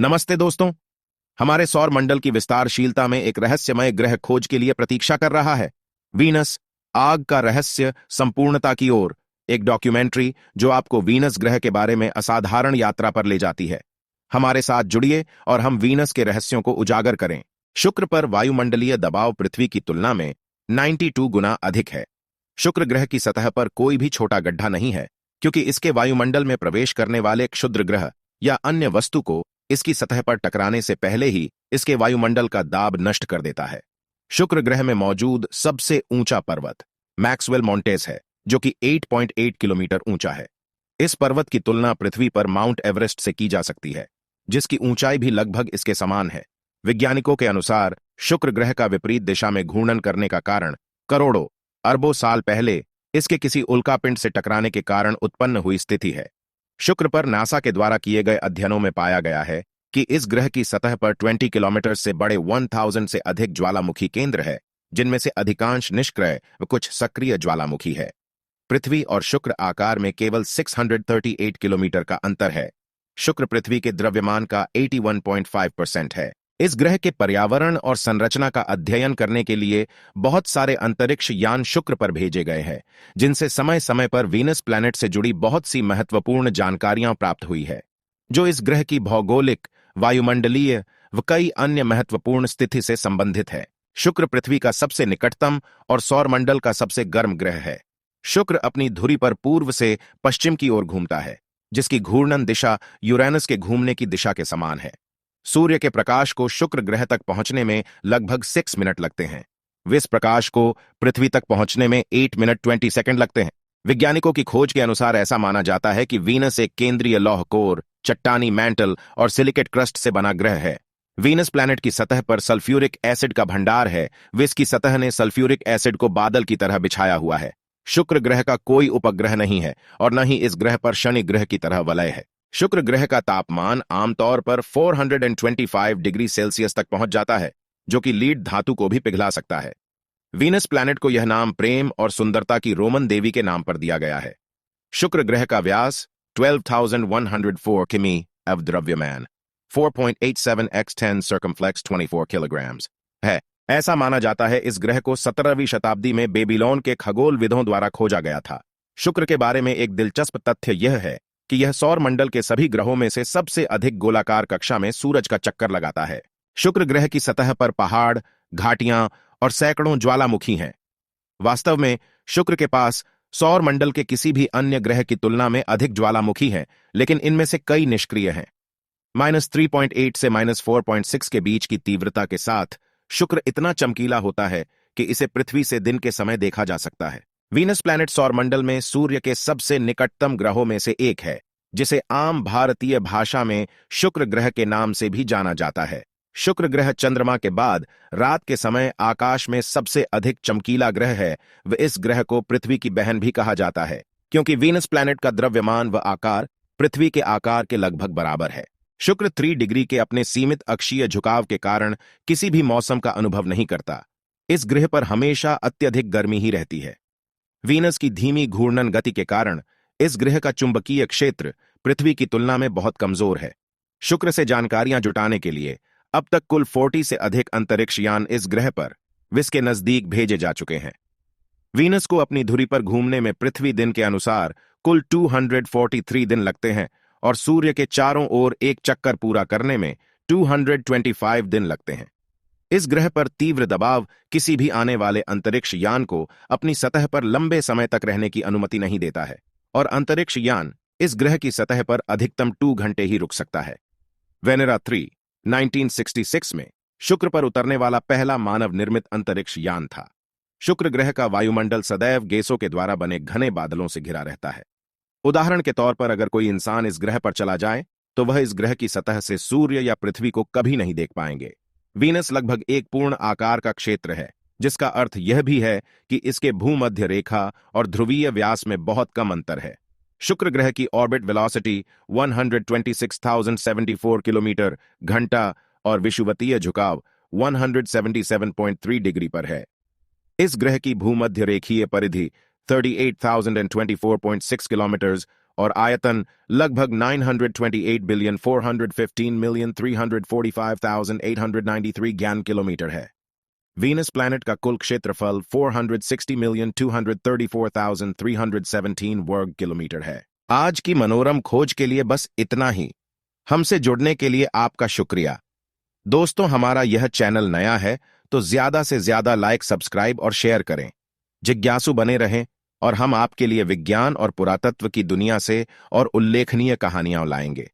नमस्ते दोस्तों। हमारे सौर मंडल की विस्तारशीलता में एक रहस्यमय ग्रह खोज के लिए प्रतीक्षा कर रहा है। वीनस, आग का रहस्य संपूर्णता की ओर, एक डॉक्यूमेंट्री जो आपको वीनस ग्रह के बारे में असाधारण यात्रा पर ले जाती है। हमारे साथ जुड़िए और हम वीनस के रहस्यों को उजागर करें। शुक्र पर वायुमंडलीय दबाव पृथ्वी की तुलना में 92 गुना अधिक है। शुक्र ग्रह की सतह पर कोई भी छोटा गड्ढा नहीं है, क्योंकि इसके वायुमंडल में प्रवेश करने वाले क्षुद्र ग्रह या अन्य वस्तु को इसकी सतह पर टकराने से पहले ही इसके वायुमंडल का दाब नष्ट कर देता है। शुक्र ग्रह में मौजूद सबसे ऊंचा पर्वत मैक्सवेल मॉन्टेज है, जो कि 8.8 किलोमीटर ऊंचा है। इस पर्वत की तुलना पृथ्वी पर माउंट एवरेस्ट से की जा सकती है, जिसकी ऊंचाई भी लगभग इसके समान है। वैज्ञानिकों के अनुसार शुक्र ग्रह का विपरीत दिशा में घूर्णन करने का कारण करोड़ों अरबों साल पहले इसके किसी उल्कापिंड से टकराने के कारण उत्पन्न हुई स्थिति है। शुक्र पर नासा के द्वारा किए गए अध्ययनों में पाया गया है कि इस ग्रह की सतह पर 20 किलोमीटर से बड़े 1000 से अधिक ज्वालामुखी केंद्र है, जिनमें से अधिकांश निष्क्रिय व कुछ सक्रिय ज्वालामुखी है। पृथ्वी और शुक्र आकार में केवल 638 किलोमीटर का अंतर है। शुक्र पृथ्वी के द्रव्यमान का 81.5% है। इस ग्रह के पर्यावरण और संरचना का अध्ययन करने के लिए बहुत सारे अंतरिक्ष यान शुक्र पर भेजे गए हैं, जिनसे समय समय पर वीनस प्लैनेट से जुड़ी बहुत सी महत्वपूर्ण जानकारियां प्राप्त हुई है, जो इस ग्रह की भौगोलिक, वायुमंडलीय व कई अन्य महत्वपूर्ण स्थिति से संबंधित है। शुक्र पृथ्वी का सबसे निकटतम और सौरमंडल का सबसे गर्म ग्रह है। शुक्र अपनी धुरी पर पूर्व से पश्चिम की ओर घूमता है, जिसकी घूर्णन दिशा यूरेनस के घूमने की दिशा के समान है। सूर्य के प्रकाश को शुक्र ग्रह तक पहुंचने में लगभग 6 मिनट लगते हैं। इस प्रकाश को पृथ्वी तक पहुंचने में 8 मिनट 20 सेकंड लगते हैं। वैज्ञानिकों की खोज के अनुसार ऐसा माना जाता है कि वीनस एक केंद्रीय लौह कोर, चट्टानी मैंटल और सिलिकेट क्रस्ट से बना ग्रह है। वीनस प्लैनेट की सतह पर सल्फ्यूरिक एसिड का भंडार है। इसकी सतह ने सल्फ्यूरिक एसिड को बादल की तरह बिछाया हुआ है। शुक्र ग्रह का कोई उपग्रह नहीं है और न ही इस ग्रह पर शनि ग्रह की तरह वलय है। शुक्र ग्रह का तापमान आमतौर पर 425 डिग्री सेल्सियस तक पहुंच जाता है, जो कि लीड धातु को भी पिघला सकता है। वीनस प्लैनेट को यह नाम प्रेम और सुंदरता की रोमन देवी के नाम पर दिया गया है। शुक्र ग्रह का व्यास 12,104 किमी of द्रव्यमान 4.87 x 10 circumflex 24 kilograms है। ऐसा माना जाता है इस ग्रह को 17वीं शताब्दी में बेबीलोन के खगोलविदों द्वारा खोजा गया था। शुक्र के बारे में एक दिलचस्प तथ्य यह है कि यह सौर मंडल के सभी ग्रहों में से सबसे अधिक गोलाकार कक्षा में सूरज का चक्कर लगाता है। शुक्र ग्रह की सतह पर पहाड़, घाटियां और सैकड़ों ज्वालामुखी हैं। वास्तव में शुक्र के पास सौर मंडल के किसी भी अन्य ग्रह की तुलना में अधिक ज्वालामुखी हैं, लेकिन इनमें से कई निष्क्रिय हैं। -3.8 से -4.6 के बीच की तीव्रता के साथ शुक्र इतना चमकीला होता है कि इसे पृथ्वी से दिन के समय देखा जा सकता है। वीनस प्लैनेट सौरमंडल में सूर्य के सबसे निकटतम ग्रहों में से एक है, जिसे आम भारतीय भाषा में शुक्र ग्रह के नाम से भी जाना जाता है। शुक्र ग्रह चंद्रमा के बाद रात के समय आकाश में सबसे अधिक चमकीला ग्रह है। व इस ग्रह को पृथ्वी की बहन भी कहा जाता है, क्योंकि वीनस प्लैनेट का द्रव्यमान व आकार पृथ्वी के आकार के लगभग बराबर है। शुक्र 3 डिग्री के अपने सीमित अक्षीय झुकाव के कारण किसी भी मौसम का अनुभव नहीं करता। इस ग्रह पर हमेशा अत्यधिक गर्मी ही रहती है। वीनस की धीमी घूर्णन गति के कारण इस ग्रह का चुंबकीय क्षेत्र पृथ्वी की तुलना में बहुत कमजोर है। शुक्र से जानकारियां जुटाने के लिए अब तक कुल 40 से अधिक अंतरिक्ष यान इस ग्रह पर इसके नजदीक भेजे जा चुके हैं। वीनस को अपनी धुरी पर घूमने में पृथ्वी दिन के अनुसार कुल 243 दिन लगते हैं और सूर्य के चारों ओर एक चक्कर पूरा करने में 225 दिन लगते हैं। इस ग्रह पर तीव्र दबाव किसी भी आने वाले अंतरिक्ष यान को अपनी सतह पर लंबे समय तक रहने की अनुमति नहीं देता है, और अंतरिक्ष यान इस ग्रह की सतह पर अधिकतम 2 घंटे ही रुक सकता है। वेनेरा 3 1966 में शुक्र पर उतरने वाला पहला मानव निर्मित अंतरिक्ष यान था। शुक्र ग्रह का वायुमंडल सदैव गैसों के द्वारा बने घने बादलों से घिरा रहता है। उदाहरण के तौर पर अगर कोई इंसान इस ग्रह पर चला जाए तो वह इस ग्रह की सतह से सूर्य या पृथ्वी को कभी नहीं देख पाएंगे। वीनस लगभग एक पूर्ण आकार का क्षेत्र है, जिसका अर्थ यह भी है कि इसके भूमध्य रेखा और ध्रुवीय व्यास में बहुत कम अंतर है। शुक्र ग्रह की ऑर्बिट वेलोसिटी 126,074 किलोमीटर घंटा और विषुवतीय झुकाव 177.3 डिग्री पर है। इस ग्रह की भूमध्य रेखीय परिधि 38,024.6 किलोमीटर और आयतन लगभग 928,415,345,893 ज्ञान किलोमीटर है। वीनस प्लैनेट का कुल क्षेत्रफल 460,234,317 वर्ग किलोमीटर है। आज की मनोरम खोज के लिए बस इतना ही। हमसे जुड़ने के लिए आपका शुक्रिया। दोस्तों, हमारा यह चैनल नया है तो ज्यादा से ज्यादा लाइक, सब्सक्राइब और शेयर करें। जिज्ञासु बने रहें और हम आपके लिए विज्ञान और पुरातत्व की दुनिया से और उल्लेखनीय कहानियां लाएंगे।